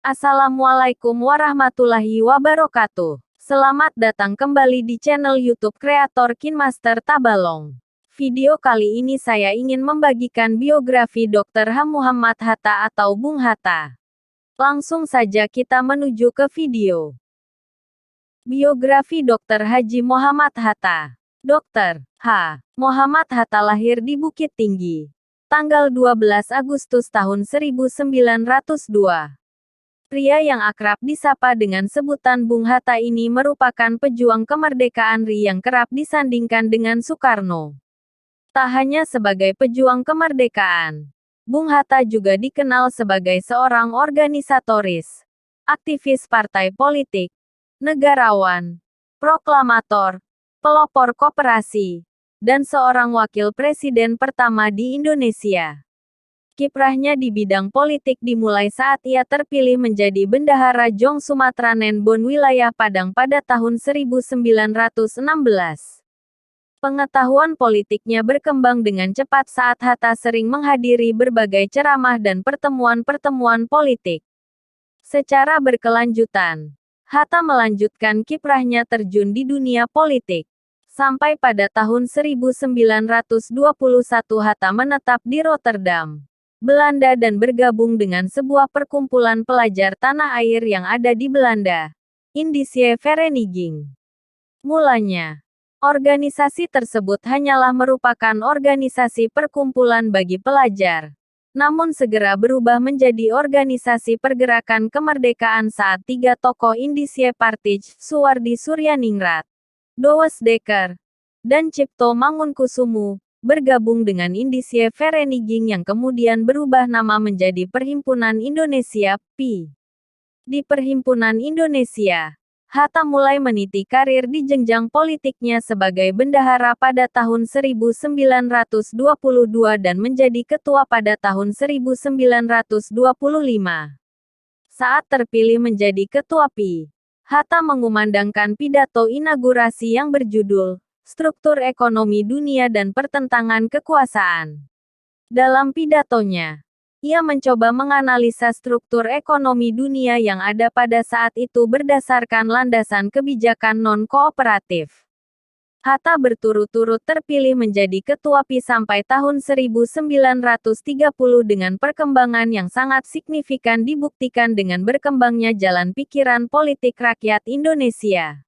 Assalamualaikum warahmatullahi wabarakatuh. Selamat datang kembali di channel YouTube kreator KinMaster Tabalong. Video kali ini saya ingin membagikan biografi Dr. H. Muhammad Hatta atau Bung Hatta. Langsung saja kita menuju ke video. Biografi Dr. Haji Muhammad Hatta. Dr. H. Muhammad Hatta lahir di Bukit Tinggi, tanggal 12 Agustus tahun 1902. Pria yang akrab disapa dengan sebutan Bung Hatta ini merupakan pejuang kemerdekaan RI yang kerap disandingkan dengan Soekarno. Tak hanya sebagai pejuang kemerdekaan, Bung Hatta juga dikenal sebagai seorang organisatoris, aktivis partai politik, negarawan, proklamator, pelopor koperasi, dan seorang wakil presiden pertama di Indonesia. Kiprahnya di bidang politik dimulai saat ia terpilih menjadi Bendahara Jong Sumatera Nenbon wilayah Padang pada tahun 1916. Pengetahuan politiknya berkembang dengan cepat saat Hatta sering menghadiri berbagai ceramah dan pertemuan-pertemuan politik. Secara berkelanjutan, Hatta melanjutkan kiprahnya terjun di dunia politik. Sampai pada tahun 1921 Hatta menetap di Rotterdam, Belanda dan bergabung dengan sebuah perkumpulan pelajar tanah air yang ada di Belanda, Indische Vereniging. Mulanya, organisasi tersebut hanyalah merupakan organisasi perkumpulan bagi pelajar, namun segera berubah menjadi organisasi pergerakan kemerdekaan saat tiga tokoh Indische Partij, Suwardi Suryaningrat, Douwes Dekker, dan Cipto Mangunkusumo, bergabung dengan Indische Vereniging yang kemudian berubah nama menjadi Perhimpunan Indonesia, PI. Di Perhimpunan Indonesia, Hatta mulai meniti karir di jenjang politiknya sebagai bendahara pada tahun 1922 dan menjadi ketua pada tahun 1925. Saat terpilih menjadi ketua PI, Hatta mengumandangkan pidato inaugurasi yang berjudul Struktur Ekonomi Dunia dan Pertentangan Kekuasaan. Dalam pidatonya, ia mencoba menganalisa struktur ekonomi dunia yang ada pada saat itu berdasarkan landasan kebijakan non-kooperatif. Hatta berturut-turut terpilih menjadi ketua PI sampai tahun 1930 dengan perkembangan yang sangat signifikan dibuktikan dengan berkembangnya jalan pikiran politik rakyat Indonesia.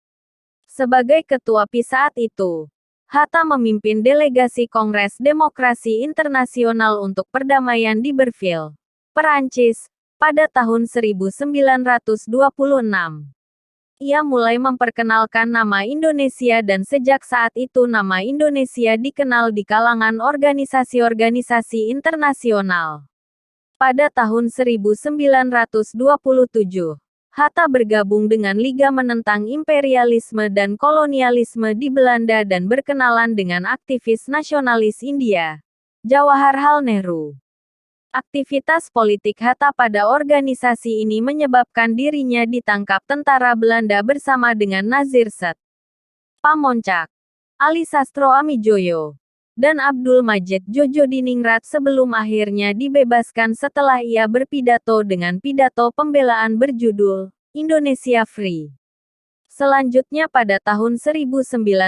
Sebagai ketua PI saat itu, Hatta memimpin delegasi Kongres Demokrasi Internasional untuk Perdamaian di Berville, Perancis, pada tahun 1926. Ia mulai memperkenalkan nama Indonesia dan sejak saat itu nama Indonesia dikenal di kalangan organisasi-organisasi internasional. Pada tahun 1927, Hatta bergabung dengan Liga Menentang Imperialisme dan Kolonialisme di Belanda dan berkenalan dengan aktivis nasionalis India, Jawaharlal Nehru. Aktivitas politik Hatta pada organisasi ini menyebabkan dirinya ditangkap tentara Belanda bersama dengan Nazir Set Pamoncak, Ali Sastro Amijoyo, dan Abdul Majid Jojodiningrat sebelum akhirnya dibebaskan setelah ia berpidato dengan pidato pembelaan berjudul Indonesia Free. Selanjutnya pada tahun 1932,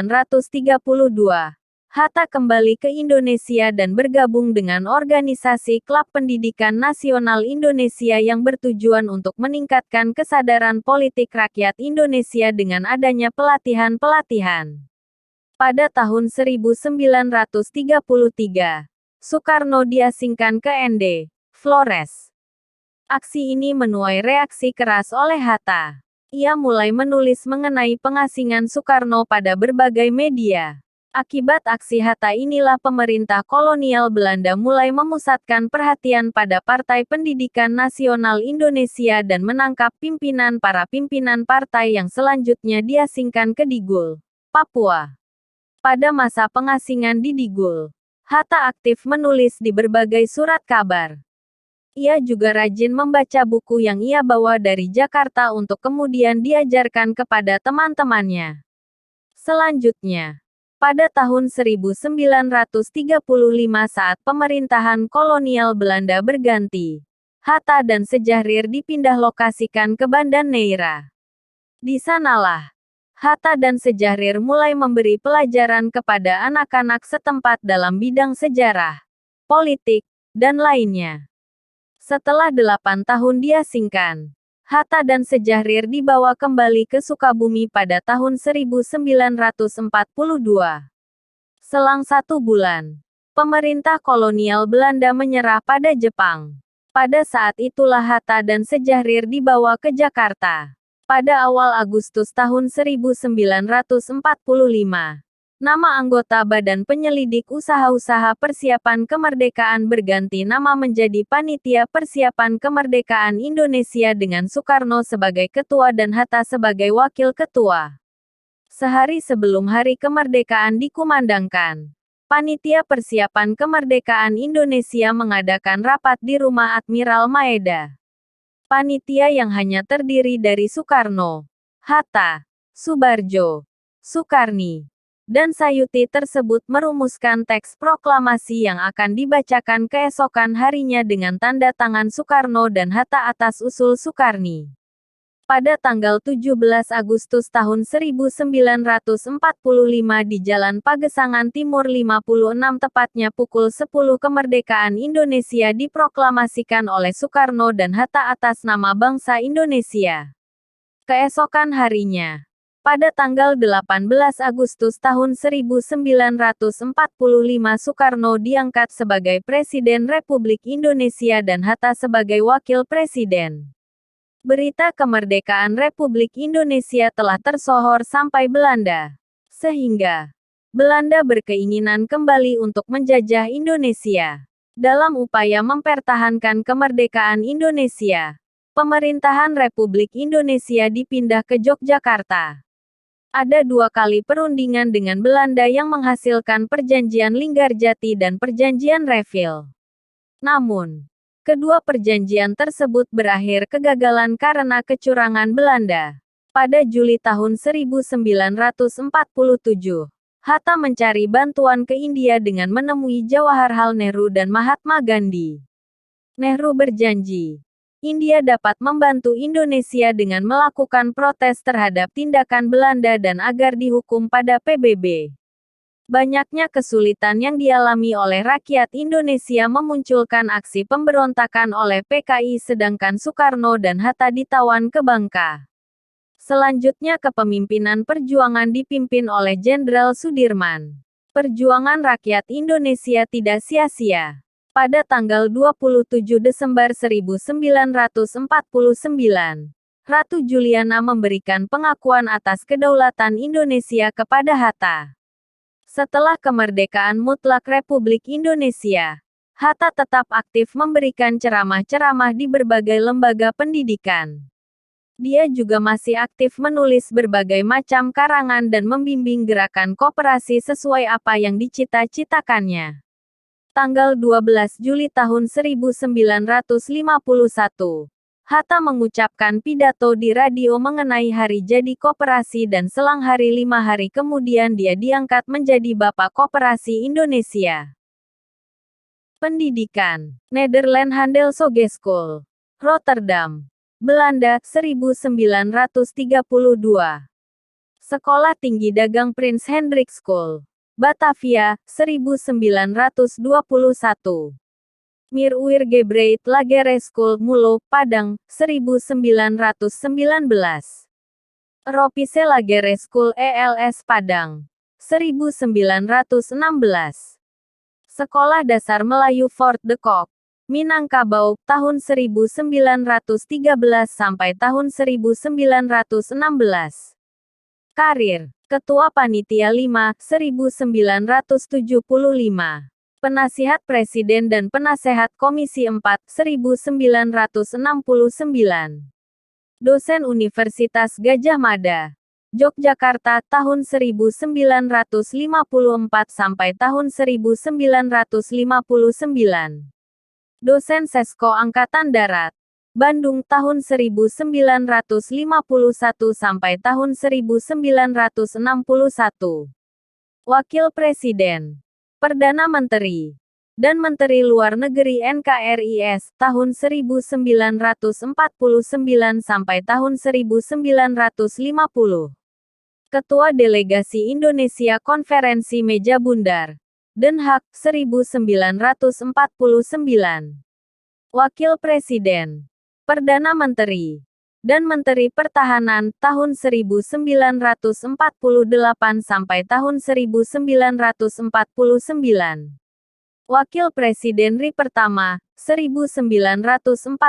Hatta kembali ke Indonesia dan bergabung dengan organisasi Klub Pendidikan Nasional Indonesia yang bertujuan untuk meningkatkan kesadaran politik rakyat Indonesia dengan adanya pelatihan-pelatihan. Pada tahun 1933, Soekarno diasingkan ke ND, Flores. Aksi ini menuai reaksi keras oleh Hatta. Ia mulai menulis mengenai pengasingan Soekarno pada berbagai media. Akibat aksi Hatta inilah pemerintah kolonial Belanda mulai memusatkan perhatian pada Partai Pendidikan Nasional Indonesia dan menangkap para pimpinan partai yang selanjutnya diasingkan ke Digul, Papua. Pada masa pengasingan di Digul, Hatta aktif menulis di berbagai surat kabar. Ia juga rajin membaca buku yang ia bawa dari Jakarta untuk kemudian diajarkan kepada teman-temannya. Selanjutnya, pada tahun 1935 saat pemerintahan kolonial Belanda berganti, Hatta dan Sejahrir dipindah lokasikan ke Banda Neira. Di sanalah Hatta dan Sejahrir mulai memberi pelajaran kepada anak-anak setempat dalam bidang sejarah, politik, dan lainnya. Setelah 8 tahun diasingkan, Hatta dan Sejahrir dibawa kembali ke Sukabumi pada tahun 1942. Selang 1 bulan, pemerintah kolonial Belanda menyerah pada Jepang. Pada saat itulah Hatta dan Sejahrir dibawa ke Jakarta. Pada awal Agustus tahun 1945, nama anggota Badan Penyelidik Usaha-Usaha Persiapan Kemerdekaan berganti nama menjadi Panitia Persiapan Kemerdekaan Indonesia dengan Soekarno sebagai ketua dan Hatta sebagai wakil ketua. Sehari sebelum Hari Kemerdekaan dikumandangkan, Panitia Persiapan Kemerdekaan Indonesia mengadakan rapat di Rumah Admiral Maeda. Panitia yang hanya terdiri dari Soekarno, Hatta, Subarjo, Sukarni, dan Sayuti tersebut merumuskan teks proklamasi yang akan dibacakan keesokan harinya dengan tanda tangan Soekarno dan Hatta atas usul Sukarni. Pada tanggal 17 Agustus tahun 1945 di Jalan Pagesangan Timur 56 tepatnya pukul 10 kemerdekaan Indonesia diproklamasikan oleh Soekarno dan Hatta atas nama bangsa Indonesia. Keesokan harinya, pada tanggal 18 Agustus tahun 1945 Soekarno diangkat sebagai Presiden Republik Indonesia dan Hatta sebagai Wakil Presiden. Berita kemerdekaan Republik Indonesia telah tersohor sampai Belanda, sehingga Belanda berkeinginan kembali untuk menjajah Indonesia. Dalam upaya mempertahankan kemerdekaan Indonesia, pemerintahan Republik Indonesia dipindah ke Yogyakarta. Ada 2 kali perundingan dengan Belanda yang menghasilkan Perjanjian Linggarjati dan Perjanjian Reville. Namun, kedua perjanjian tersebut berakhir kegagalan karena kecurangan Belanda. Pada Juli tahun 1947, Hatta mencari bantuan ke India dengan menemui Jawaharlal Nehru dan Mahatma Gandhi. Nehru berjanji, India dapat membantu Indonesia dengan melakukan protes terhadap tindakan Belanda dan agar dihukum pada PBB. Banyaknya kesulitan yang dialami oleh rakyat Indonesia memunculkan aksi pemberontakan oleh PKI sedangkan Soekarno dan Hatta ditawan ke Bangka. Selanjutnya kepemimpinan perjuangan dipimpin oleh Jenderal Sudirman. Perjuangan rakyat Indonesia tidak sia-sia. Pada tanggal 27 Desember 1949, Ratu Juliana memberikan pengakuan atas kedaulatan Indonesia kepada Hatta. Setelah kemerdekaan mutlak Republik Indonesia, Hatta tetap aktif memberikan ceramah-ceramah di berbagai lembaga pendidikan. Dia juga masih aktif menulis berbagai macam karangan dan membimbing gerakan koperasi sesuai apa yang dicita-citakannya. Tanggal 12 Juli tahun 1951, Hatta mengucapkan pidato di radio mengenai hari jadi koperasi dan selang 5 hari kemudian dia diangkat menjadi Bapak Koperasi Indonesia. Pendidikan, Nederland Handelshogeschool, Rotterdam, Belanda, 1932. Sekolah Tinggi Dagang Prins Hendrik School, Batavia, 1921. Mir-Uir Gebreit Lagere School, Mulo, Padang, 1919. Ropise Lagere School ELS Padang, 1916. Sekolah Dasar Melayu Fort de Kock, Minangkabau, tahun 1913 sampai tahun 1916. Karir, Ketua Panitia 5, 1975. Penasihat Presiden dan Penasehat Komisi 4, 1969. Dosen Universitas Gadjah Mada, Yogyakarta, tahun 1954 sampai tahun 1959. Dosen Sesko Angkatan Darat, Bandung, tahun 1951 sampai tahun 1961. Wakil Presiden, Perdana Menteri, dan Menteri Luar Negeri NKRI tahun 1949 sampai tahun 1950. Ketua Delegasi Indonesia Konferensi Meja Bundar, Den Haag, 1949. Wakil Presiden, Perdana Menteri, dan Menteri Pertahanan tahun 1948 sampai tahun 1949. Wakil Presiden RI pertama, 1945.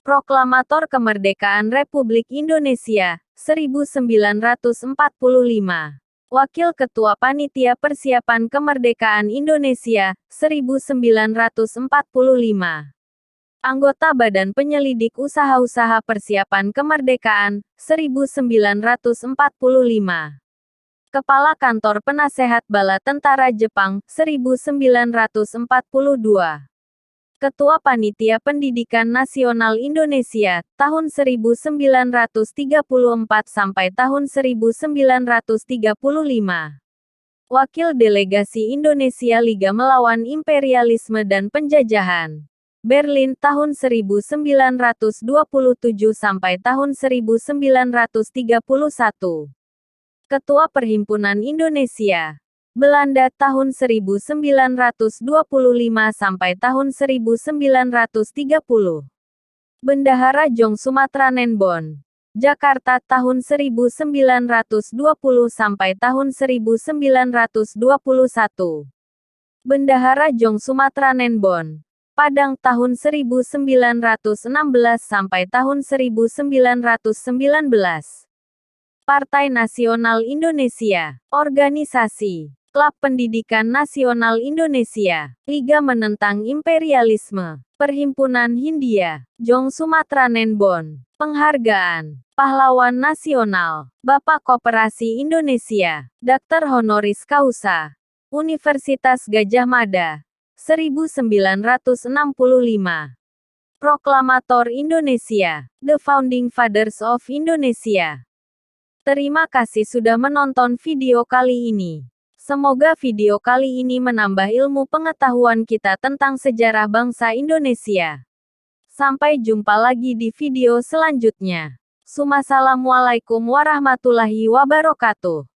Proklamator Kemerdekaan Republik Indonesia, 1945. Wakil Ketua Panitia Persiapan Kemerdekaan Indonesia, 1945. Anggota Badan Penyelidik Usaha-Usaha Persiapan Kemerdekaan, 1945. Kepala Kantor Penasehat Bala Tentara Jepang, 1942. Ketua Panitia Pendidikan Nasional Indonesia, tahun 1934 sampai tahun 1935. Wakil Delegasi Indonesia Liga Melawan Imperialisme dan Penjajahan, Berlin tahun 1927 sampai tahun 1931. Ketua Perhimpunan Indonesia, Belanda tahun 1925 sampai tahun 1930. Bendahara Jong Sumatranenbon, Jakarta tahun 1920 sampai tahun 1921. Bendahara Jong Sumatranenbon, Padang tahun 1916 sampai tahun 1919. Partai Nasional Indonesia, Organisasi, Klub Pendidikan Nasional Indonesia, Liga Menentang Imperialisme, Perhimpunan Hindia, Jong Sumatranenbon, Penghargaan, Pahlawan Nasional, Bapak Koperasi Indonesia, Dr. Honoris Causa, Universitas Gadjah Mada, 1965. Proklamator Indonesia, The Founding Fathers of Indonesia. Terima kasih sudah menonton video kali ini. Semoga video kali ini menambah ilmu pengetahuan kita tentang sejarah bangsa Indonesia. Sampai jumpa lagi di video selanjutnya. Assalamualaikum warahmatullahi wabarakatuh.